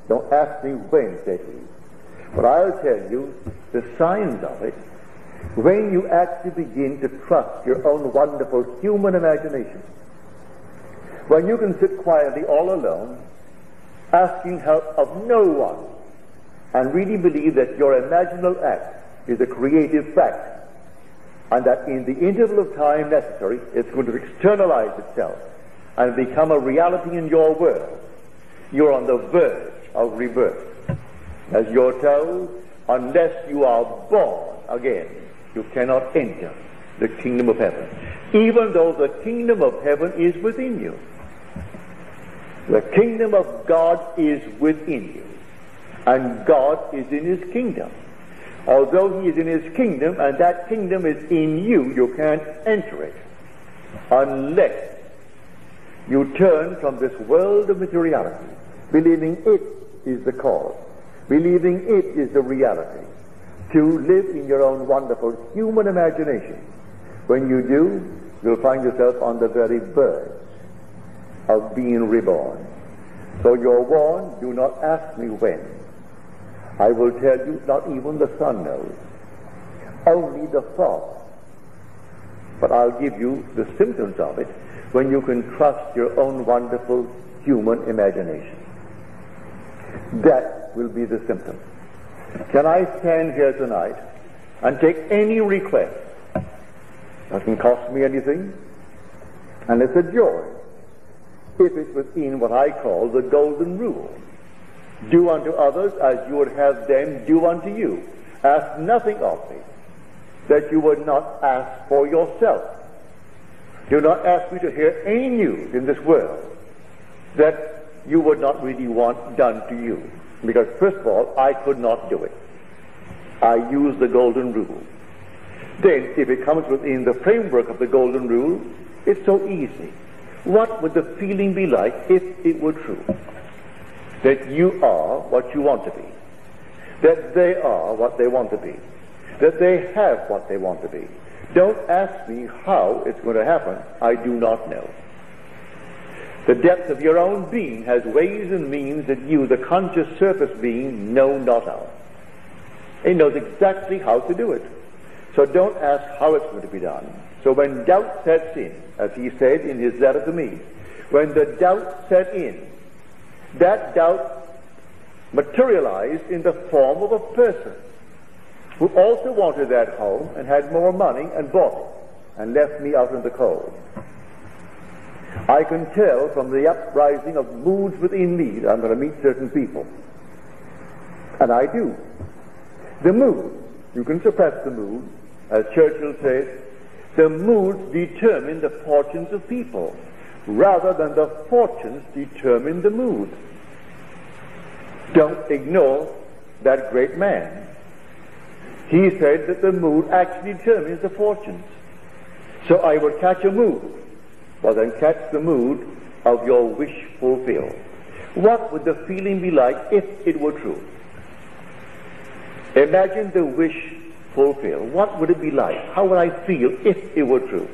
Don't ask me when, said he. But I'll tell you the signs of it when you actually begin to trust your own wonderful human imagination. When you can sit quietly all alone, asking help of no one, and really believe that your imaginal act is a creative fact, and that in the interval of time necessary, it's going to externalize itself and become a reality in your world. You're on the verge of rebirth. As you're told, unless you are born again, you cannot enter the kingdom of heaven, even though the kingdom of heaven is within you. The kingdom of God is within you, and God is in his kingdom. Although he is in his kingdom, and that kingdom is in you, you can't enter it unless you turn from this world of materiality, believing it is the cause, believing it is the reality, to live in your own wonderful human imagination. When you do, you'll find yourself on the very verge of being reborn. So you're warned, do not ask me when. I will tell you, not even the sun knows, only the thought. But I'll give you the symptoms of it when you can trust your own wonderful human imagination. That will be the symptom. Can I stand here tonight and take any request? Doesn't cost me anything, and it's a joy if it's within what I call the golden rule. Do unto others as you would have them do unto you. Ask nothing of me that you would not ask for yourself. Do not ask me to hear any news in this world that you would not really want done to you. Because first of all, I could not do it. I use the golden rule. Then, if it comes within the framework of the golden rule, it's so easy. What would the feeling be like if it were true? That you are what you want to be. That they are what they want to be. That they have what they want to be. Don't ask me how it's going to happen. I do not know. The depth of your own being has ways and means that you, the conscious surface being, know not of. It knows exactly how to do it. So don't ask how it's going to be done. So when doubt sets in, as he said in his letter to me, when the doubt set in, that doubt materialized in the form of a person who also wanted that home and had more money and bought it and left me out in the cold. I can tell from the uprising of moods within me that I'm going to meet certain people. And I do. The mood, you can suppress the mood. As Churchill says, the moods determine the fortunes of people, rather than the fortunes determine the mood. Don't ignore that great man. He said that the mood actually determines the fortunes. So I would catch a mood. Well, then catch the mood of your wish fulfilled. What would the feeling be like if it were true? Imagine the wish fulfilled. What would it be like? How would I feel if it were true?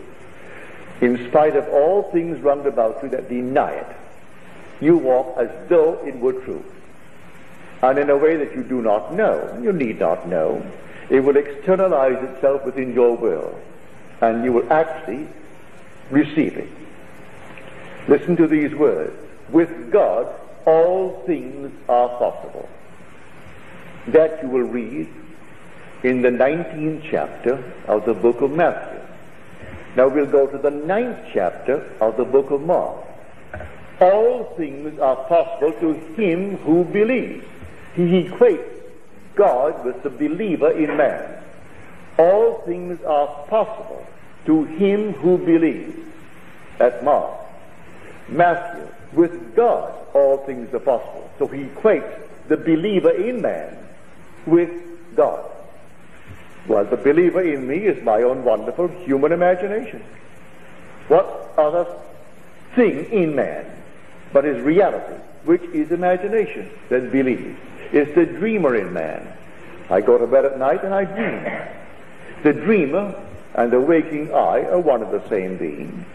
In spite of all things round about you that deny it, you walk as though it were true. And in a way that you do not know, you need not know, it will externalize itself within your will, and you will actually receive it. Listen to these words. With God, all things are possible. That you will read in the 19th chapter of the book of Matthew. Now we'll go to the 9th chapter of the book of Mark. All things are possible to him who believes. He equates God with the believer in man. All things are possible to him who believes. That's Mark. Matthew, with God all things are possible. So he equates the believer in man with God. Well, the believer in me is my own wonderful human imagination. What other thing in man but his reality, which is imagination, that believes? It's the dreamer in man. I go to bed at night and I dream. The dreamer and the waking I are one of the same being.